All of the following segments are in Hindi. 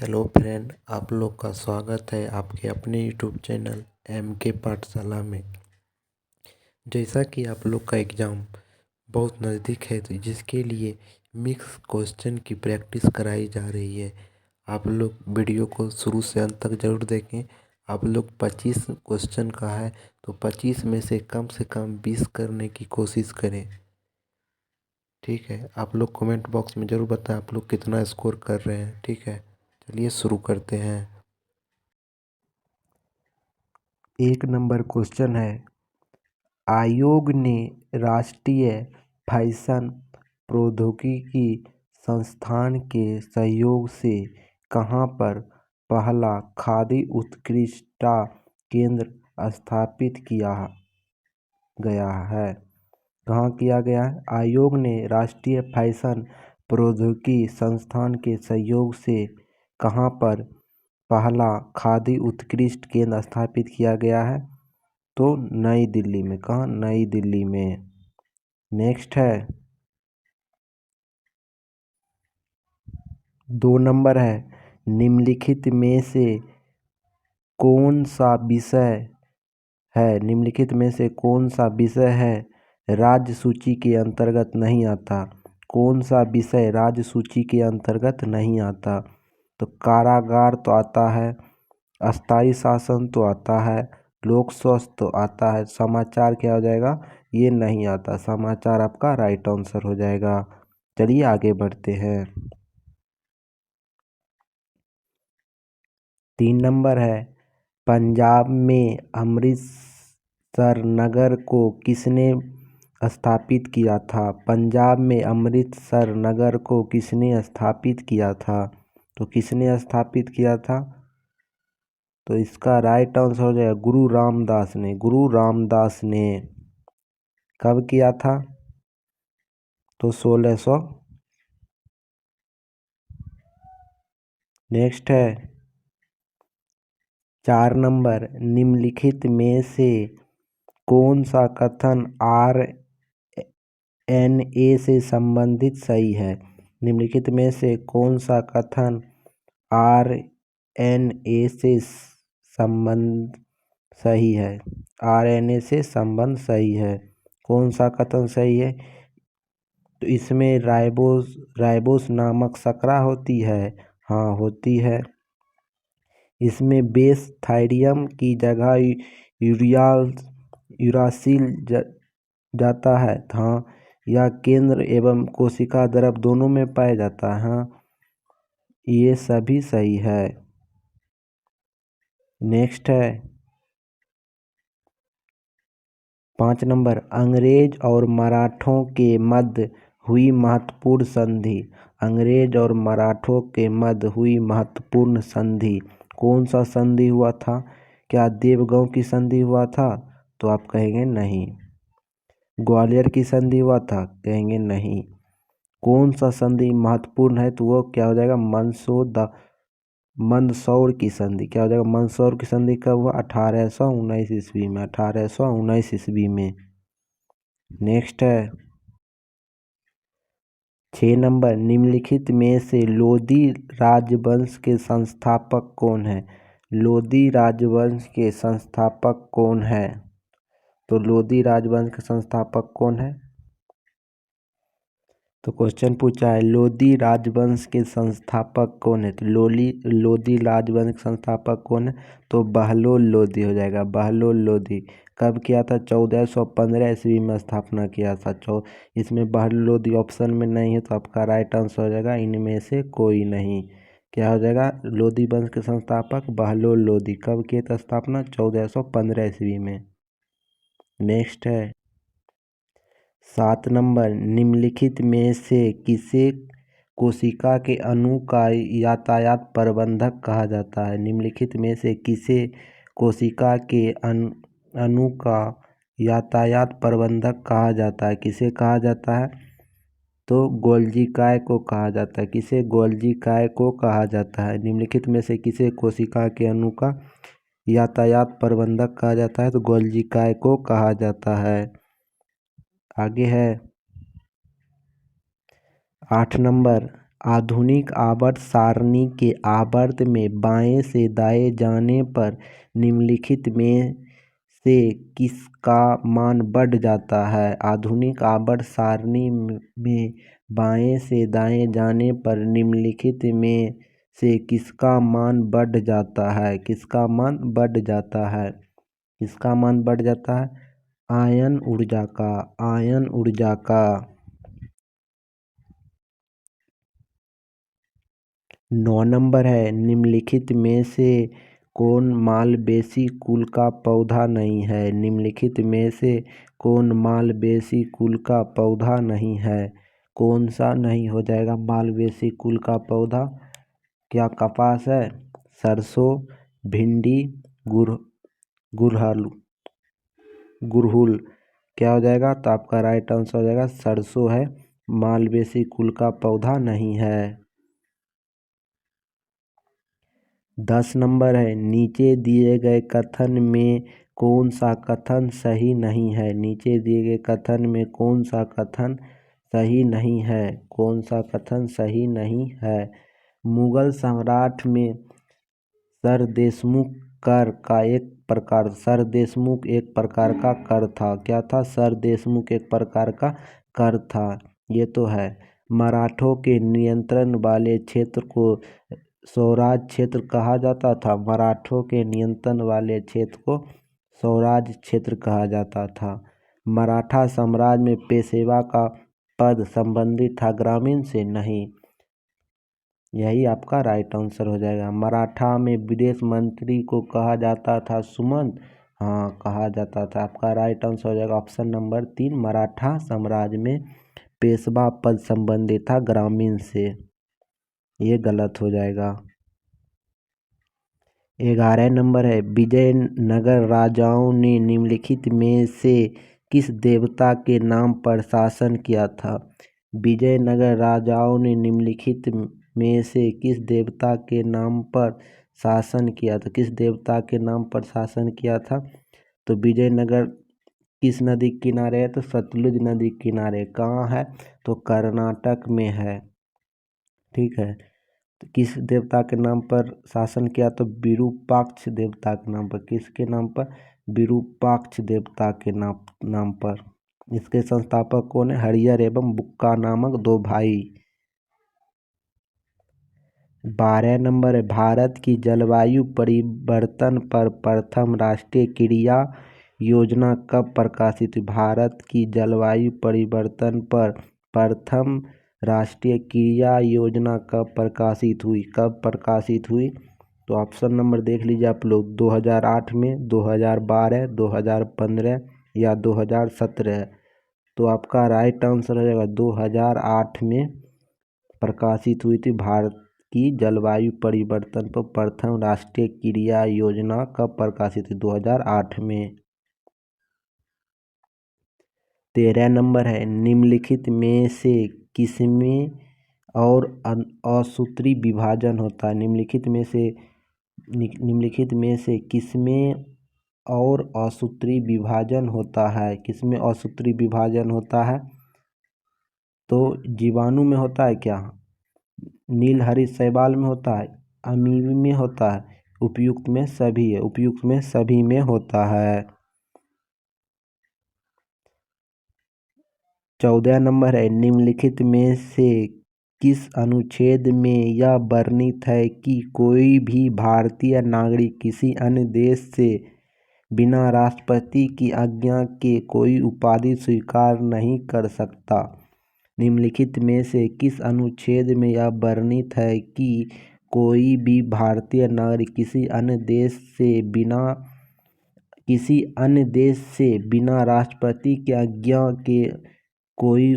हेलो फ्रेंड, आप लोग का स्वागत है आपके अपने यूट्यूब चैनल MK पाठशाला में। जैसा कि आप लोग का एग्ज़ाम बहुत नज़दीक है तो जिसके लिए मिक्स क्वेश्चन की प्रैक्टिस कराई जा रही है। आप लोग वीडियो को शुरू से अंत तक ज़रूर देखें। आप लोग 25 क्वेश्चन का है तो 25 में से कम 20 करने की कोशिश करें। ठीक है, आप लोग कमेंट बॉक्स में ज़रूर बताएं आप लोग कितना स्कोर कर रहे हैं। ठीक है, चलिए शुरू करते हैं। 1 नंबर क्वेश्चन है, आयोग ने राष्ट्रीय फैशन प्रौद्योगिकी संस्थान के सहयोग से कहाँ पर पहला खादी उत्कृष्टता केंद्र स्थापित किया गया है? कहाँ किया गया है? आयोग ने राष्ट्रीय फैशन प्रौद्योगिकी संस्थान के सहयोग से कहाँ पर पहला खादी उत्कृष्ट केंद्र स्थापित किया गया है? तो नई दिल्ली में। कहाँ? नई दिल्ली में। नेक्स्ट है 2 नंबर है, निम्नलिखित में से कौन सा विषय राज्य सूची के अंतर्गत नहीं आता? कौन सा विषय राज्य सूची के अंतर्गत नहीं आता? तो कारागार तो आता है, अस्थाई शासन तो आता है, लोक स्वास्थ्य तो आता है, समाचार क्या हो जाएगा? ये नहीं आता। समाचार आपका राइट आंसर हो जाएगा। चलिए आगे बढ़ते हैं। 3 नंबर है, पंजाब में अमृतसर नगर को किसने स्थापित किया था? पंजाब में अमृतसर नगर को किसने स्थापित किया था? तो किसने स्थापित किया था? तो इसका राइट आंसर हो जाएगा गुरु रामदास ने। गुरु रामदास ने कब किया था? तो 1600। नेक्स्ट है 4 नंबर, निम्नलिखित में से कौन सा कथन RNA से संबंधित सही है? निम्नलिखित में से कौन सा कथन RNA से संबंध सही है? RNA से संबंध सही है। कौन सा कथन सही है? तो इसमें राइबोस नामक शर्करा होती है। हाँ, होती है। इसमें बेस थायरियम की जगह यूरासिल जाता है। हाँ, यह केंद्र एवं कोशिका द्रव दोनों में पाया जाता है। हाँ, ये सभी सही है। नेक्स्ट है 5 नंबर, अंग्रेज और मराठों के मध्य हुई महत्वपूर्ण संधि। अंग्रेज और मराठों के मध्य हुई महत्वपूर्ण संधि। कौन सा संधि हुआ था? क्या देवगांव की संधि हुआ था? तो आप कहेंगे नहीं। ग्वालियर की संधि हुआ था? कहेंगे नहीं। कौन सा संधि महत्वपूर्ण है? तो वो क्या हो जाएगा? मंदसौर की संधि। क्या हो जाएगा? मंदसौर की संधि कब हुआ? 1819 ईस्वी में। 1819 ईस्वी में। नेक्स्ट है 6 नंबर, निम्नलिखित में से लोधी राजवंश के संस्थापक कौन है? लोधी राजवंश के संस्थापक कौन है? तो लोधी राजवंश के संस्थापक कौन है? तो क्वेश्चन पूछा है लोधी राजवंश के संस्थापक कौन है? तो लोधी राजवंश के संस्थापक कौन है? तो बहलोल लोधी हो जाएगा। बहलोल लोधी कब किया था? 1415 ईस्वी में स्थापना किया था। इसमें बहलोल लोधी ऑप्शन में नहीं है तो आपका राइट आंसर हो जाएगा इनमें से कोई नहीं। क्या हो जाएगा? लोधी वंश के संस्थापक बहलोल लोधी कब किए थे स्थापना? 1415 ईस्वी में। नेक्स्ट है 7 नंबर, निम्नलिखित में से किसे कोशिका के अणु का यातायात प्रबंधक कहा जाता है? निम्नलिखित में से किसे कोशिका के अणु का यातायात प्रबंधक कहा जाता है? किसे कहा जाता है? तो गोल्जी काय को कहा जाता है। किसे? गोल्जी काय को कहा जाता है। निम्नलिखित में से किसे कोशिका के अणु का यातायात प्रबंधक कहा जाता है? तो गोल्जी काय को कहा जाता है। आगे है 8 नंबर, आधुनिक आवर्त सारणी के आवर्त में बाएं से दाएं जाने पर निम्नलिखित में से किसका मान बढ़ जाता है? आधुनिक आवर्त सारणी में बाएं से दाएं जाने पर निम्नलिखित में से किसका मान बढ़ जाता है? किसका मान बढ़ जाता है? किसका मान बढ़ जाता है? आयन ऊर्जा का। आयन ऊर्जा का। 9 नंबर है, निम्नलिखित में से कौन मालवेसी कुल का पौधा नहीं है? निम्नलिखित में से कौन मालवेसी कुल का पौधा नहीं है? कौन सा नहीं हो जाएगा मालवेसी कुल का पौधा? क्या कपास है, सरसों, भिंडी, गुड़हल? गुड़हल क्या हो जाएगा? तो आपका राइट आंसर हो जाएगा सरसों है, मालवेसी कुल का पौधा नहीं है। 10 नंबर है, नीचे दिए गए कथन में कौन सा कथन सही नहीं है? नीचे दिए गए कथन में कौन सा कथन सही नहीं है? कौन सा कथन सही नहीं है? मुगल सम्राट में सरदेशमुख कर का एक प्रकार, सरदेशमुख एक प्रकार का कर था। क्या था? सरदेशमुख एक प्रकार का कर था। ये तो है। मराठों के नियंत्रण वाले क्षेत्र को स्वराज क्षेत्र कहा जाता था। मराठों के नियंत्रण वाले क्षेत्र को स्वराज क्षेत्र कहा जाता था। मराठा साम्राज्य में पेशवा का पद संबंधित था, ग्रामीण से नहीं। यही आपका राइट आंसर हो जाएगा। मराठा में विदेश मंत्री को कहा जाता था सुमंत। हाँ, कहा जाता था। आपका राइट आंसर हो जाएगा ऑप्शन नंबर 3, मराठा साम्राज्य में पेशवा पद संबंधित था, ग्रामीण से। ये गलत हो जाएगा। 11 नंबर है, विजयनगर राजाओं ने निम्नलिखित में से किस देवता के नाम पर शासन किया था? विजयनगर राजाओं ने निम्नलिखित में से किस देवता के नाम पर शासन किया था? किस देवता के नाम पर शासन किया था? तो विजयनगर किस नदी के किनारे है? तो सतलुज नदी के किनारे। कहाँ है? तो कर्नाटक में है। ठीक है। तो किस देवता के नाम पर शासन किया? तो विरूपाक्ष देवता के नाम पर। किसके नाम पर? विरूपाक्ष देवता के नाम पर। इसके संस्थापक कौन है? हरिहर एवं बुक्का नामक दो भाई। 12 नंबर है, भारत की जलवायु परिवर्तन पर प्रथम राष्ट्रीय क्रिया योजना कब प्रकाशित हुई? भारत की जलवायु परिवर्तन पर प्रथम राष्ट्रीय क्रिया योजना कब प्रकाशित हुई? कब प्रकाशित हुई? तो ऑप्शन नंबर देख लीजिए आप लोग, 2008 में, 2012, 2015 या 2017। तो आपका राइट आंसर हो जाएगा 2008 में प्रकाशित हुई थी भारत की जलवायु परिवर्तन पर प्रथम राष्ट्रीय क्रिया योजना कब प्रकाशित हुई? 2008 में। 13 नंबर है, निम्नलिखित में से किसमें और असूत्री विभाजन होता है? निम्नलिखित में से किसमें और असूत्री विभाजन होता है? किसमें असूत्री विभाजन होता है? तो जीवाणु में होता है क्या? नीलहरित शैवाल में होता है? अमीब में होता है? उपयुक्त में सभी है। उपयुक्त में सभी में होता है। 14 नंबर है, निम्नलिखित में से किस अनुच्छेद में यह वर्णित है कि कोई भी भारतीय नागरिक किसी अन्य देश से बिना राष्ट्रपति की आज्ञा के कोई उपाधि स्वीकार नहीं कर सकता? निम्नलिखित में से किस अनुच्छेद में यह वर्णित है कि कोई भी भारतीय नागरिक किसी अन्य देश से बिना राष्ट्रपति की आज्ञा के कोई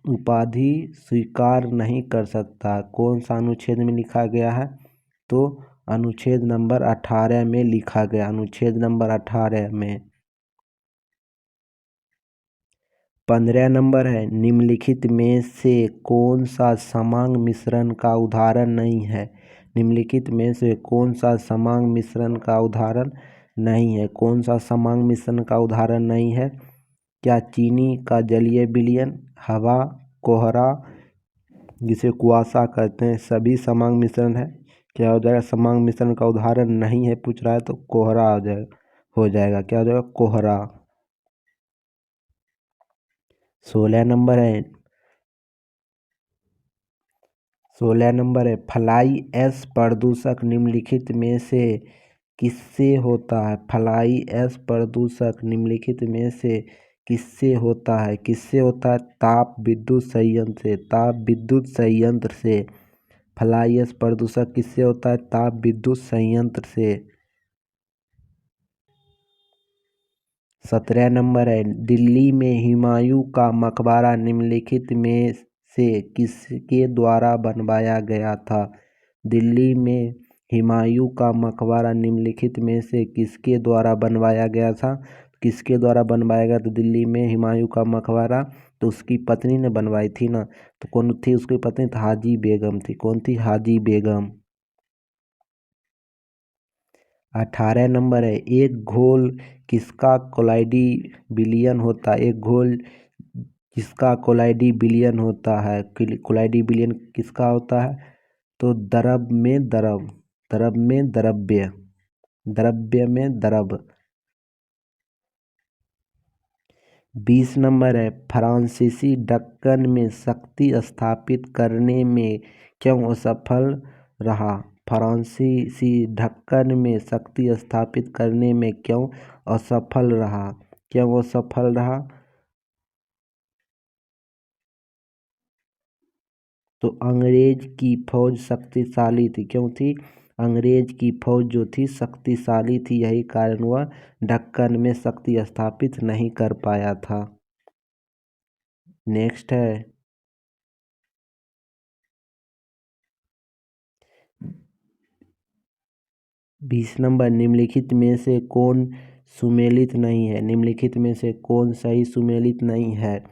उपाधि स्वीकार नहीं कर सकता? कौन सा अनुच्छेद में लिखा गया है? तो अनुच्छेद नंबर 18 में लिखा गया। अनुच्छेद नंबर 18 में। 15 नंबर है, निम्नलिखित में से कौन सा समांग मिश्रण का उदाहरण नहीं है? निम्नलिखित में से कौन सा समांग मिश्रण का उदाहरण नहीं है? कौन सा समांग मिश्रण का उदाहरण नहीं है? क्या चीनी का जलीय विलयन, हवा, कोहरा, जिसे कुआसा कहते हैं, सभी समांग मिश्रण है। क्या हो जाएगा? समांग मिश्रण का उदाहरण नहीं है पूछ रहा है तो कोहरा हो जाएगा। क्या हो जाएगा? कोहरा। 16 नंबर है। 16 नंबर है, फ्लाई ऐश प्रदूषक निम्नलिखित में से किससे होता है? फ्लाई ऐश प्रदूषक निम्नलिखित में से किससे होता है? किससे होता है? ताप विद्युत संयंत्र से। ताप विद्युत संयंत्र से फ्लाई ऐश प्रदूषक किससे होता है? ताप विद्युत संयंत्र से। 17 नंबर है, दिल्ली में हुमायूं का मकबरा निम्नलिखित में से किसके द्वारा बनवाया गया था? दिल्ली में हुमायूं का मकबरा निम्नलिखित में से किसके द्वारा बनवाया गया था? किसके द्वारा बनवाया गया? तो दिल्ली में हुमायूं का मकबरा तो उसकी पत्नी ने बनवाई थी ना। तो कौन थी उसकी पत्नी? तो हाजी बेगम थी। कौन थी? हाजी बेगम। 18 नंबर है, एक घोल किसका कोलाइडी विलयन होता है? एक घोल किसका कोलाइडी विलयन होता है? कोलाइडी विलयन किसका होता है? तो द्रव में द्रव, द्रव में द्रव्य, द्रव्य में द्रव। 20 नंबर है, फ्रांसीसी दक्कन में शक्ति स्थापित करने में क्यों असफल रहा? फ्रांसीसी दक्कन में शक्ति स्थापित करने में क्यों असफल रहा? क्यों असफल रहा? तो अंग्रेज की फौज शक्तिशाली थी। क्यों थी? अंग्रेज की फौज जो थी शक्तिशाली थी, यही कारण वह दक्कन में शक्ति स्थापित नहीं कर पाया था। नेक्स्ट है 20 नंबर, निम्नलिखित में से कौन सुमेलित नहीं है? निम्नलिखित में से कौन सही सुमेलित नहीं है?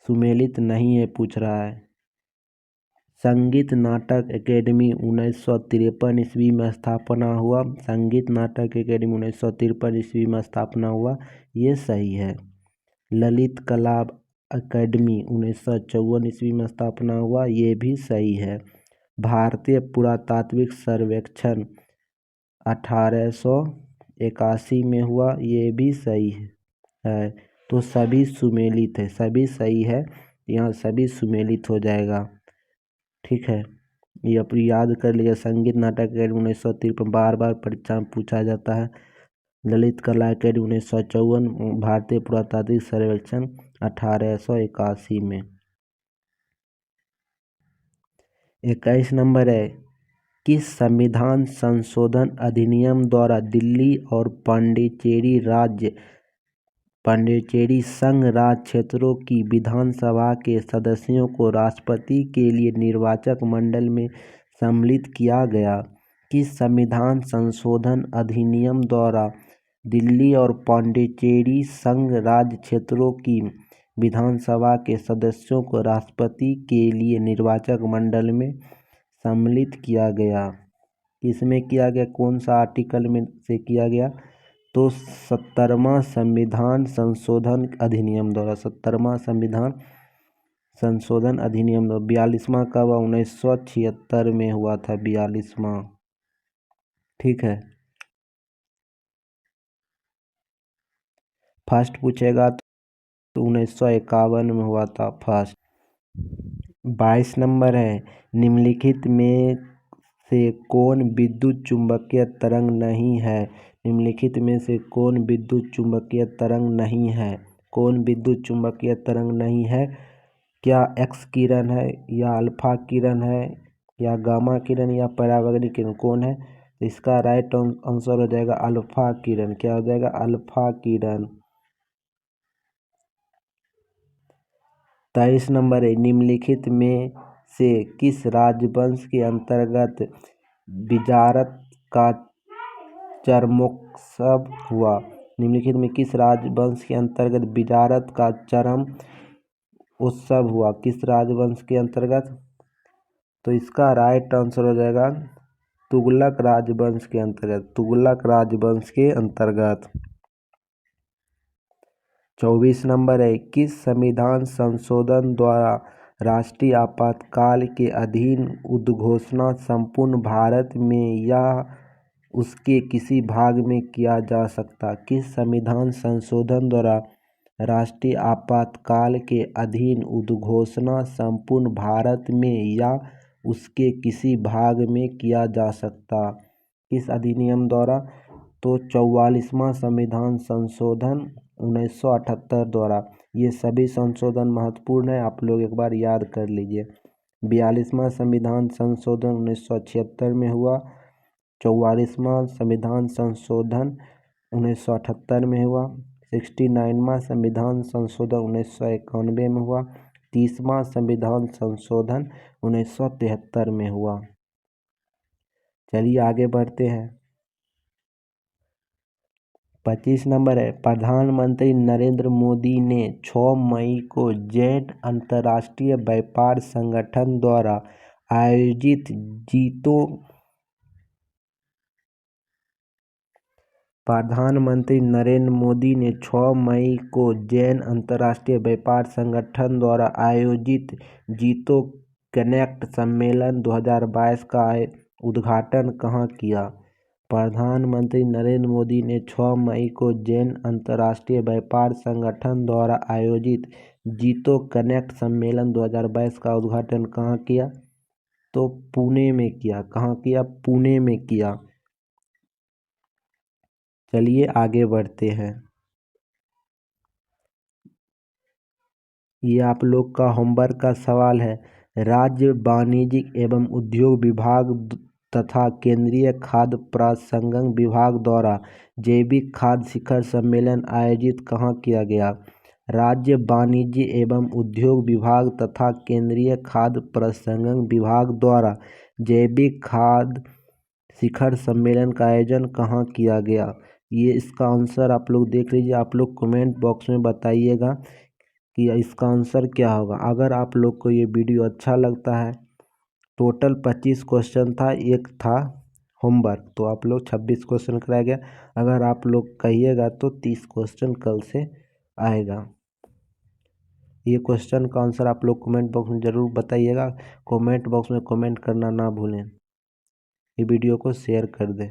सुमेलित नहीं है पूछ रहा है। संगीत नाटक अकेडमी 1953 ईस्वी में स्थापना हुआ। संगीत नाटक अकेडमी 1953 ईस्वी में स्थापना हुआ, ये सही है। ललित कला अकेडमी 1954 ईस्वी में स्थापना हुआ, ये भी सही है। भारतीय पुरातात्विक सर्वेक्षण 1881 में हुआ, ये भी सही है। तो सभी सुमेलित है, सभी सही है, यहाँ सभी सुमेलित हो जाएगा। ठीक है, ये अपनी याद कर लिया। संगीत नाटक अकेडमी 1953 बार बार परीक्षा में पूछा जाता है। ललित कला अकेडमी 1954, भारतीय पुरातात्विक सर्वेक्षण 1881 में। 21 नंबर है, किस संविधान संशोधन अधिनियम द्वारा दिल्ली और पांडिचेरी संघ राज्य क्षेत्रों की विधानसभा के सदस्यों को राष्ट्रपति के लिए निर्वाचक मंडल में सम्मिलित किया गया? किस संविधान संशोधन अधिनियम द्वारा दिल्ली और पांडिचेरी संघ राज्य क्षेत्रों की विधानसभा के सदस्यों को राष्ट्रपति के लिए निर्वाचक मंडल में सम्मिलित किया गया? किसमें किया गया? कौन सा आर्टिकल में से किया गया? तो 70वां संविधान संशोधन अधिनियम द्वारा। 70वां संविधान संशोधन अधिनियम 42वां कब? 1976 में हुआ था 42वां। ठीक है, फर्स्ट पूछेगा तो 1951 में हुआ था फर्स्ट। 22 नंबर है, निम्नलिखित में से कौन विद्युत चुम्बकीय तरंग नहीं है? निम्नलिखित में से कौन विद्युत चुम्बकीय तरंग नहीं है? कौन विद्युत चुम्बकीय तरंग नहीं है? क्या एक्स किरण है, या अल्फा किरण है, या गामा किरण, या परावैंगनिक किरण? कौन है? तो इसका राइट आंसर हो जाएगा अल्फा किरण। क्या हो जाएगा? अल्फा किरण। 23 नंबर है, निम्नलिखित में से किस राजवंश के अंतर्गत बिजारत का चरमोत्सव हुआ? निम्नलिखित में किस राजवंश के अंतर्गत बिजारत का चरम उत्सव हुआ? किस राजवंश के अंतर्गत? तो इसका राइट आंसर हो जाएगा तुगलक राजवंश के अंतर्गत। तुगलक राजवंश के अंतर्गत। 24 नंबर है, किस संविधान संशोधन द्वारा राष्ट्रीय आपातकाल के अधीन उद्घोषणा संपूर्ण भारत में या उसके किसी भाग में किया जा सकता। किस संविधान संशोधन द्वारा राष्ट्रीय आपातकाल के अधीन उद्घोषणा संपूर्ण भारत में या उसके किसी भाग में किया जा सकता? किस अधिनियम द्वारा? तो 44वां संविधान संशोधन 1978 द्वारा। ये सभी संशोधन महत्वपूर्ण है, आप लोग एक बार याद कर लीजिए। 42वां संविधान संशोधन 1976 में हुआ। 44वां संविधान संशोधन 1978 में हुआ। 69वां संविधान संशोधन 1991 में हुआ। 30वां संविधान संशोधन 1973 में हुआ। चलिए आगे बढ़ते हैं। 25 नंबर है, प्रधानमंत्री नरेंद्र मोदी ने 6 मई को जैन अंतर्राष्ट्रीय व्यापार संगठन द्वारा आयोजित प्रधानमंत्री नरेंद्र मोदी ने 6 मई को जैन अंतर्राष्ट्रीय व्यापार संगठन द्वारा आयोजित जीतो कनेक्ट सम्मेलन 2022 का उद्घाटन कहाँ किया? प्रधानमंत्री नरेंद्र मोदी ने 6 मई को जैन अंतर्राष्ट्रीय व्यापार संगठन द्वारा आयोजित जीतो कनेक्ट सम्मेलन 2022 का उद्घाटन कहाँ किया? तो पुणे में किया। कहाँ किया? पुणे में किया। चलिए आगे बढ़ते हैं। ये आप लोग का होमवर्क का सवाल है। राज्य वाणिज्य एवं उद्योग विभाग तथा केंद्रीय खाद्य प्रसंस्करण विभाग द्वारा जैविक खाद्य शिखर सम्मेलन आयोजित कहाँ किया गया? राज्य वाणिज्य एवं उद्योग विभाग तथा केंद्रीय खाद्य प्रसंस्करण विभाग द्वारा जैविक खाद्य शिखर सम्मेलन का आयोजन कहाँ किया गया? ये इसका आंसर आप लोग देख लीजिए। आप लोग कमेंट बॉक्स में बताइएगा कि इसका आंसर क्या होगा। अगर आप लोग को ये वीडियो अच्छा लगता है, टोटल 25 क्वेश्चन था, एक था होमवर्क, तो आप लोग 26 क्वेश्चन कराया गया। अगर आप लोग कहिएगा तो 30 क्वेश्चन कल से आएगा। ये क्वेश्चन का आंसर आप लोग कमेंट बॉक्स में ज़रूर बताइएगा। कमेंट बॉक्स में कमेंट करना ना भूलें। ये वीडियो को शेयर कर दें।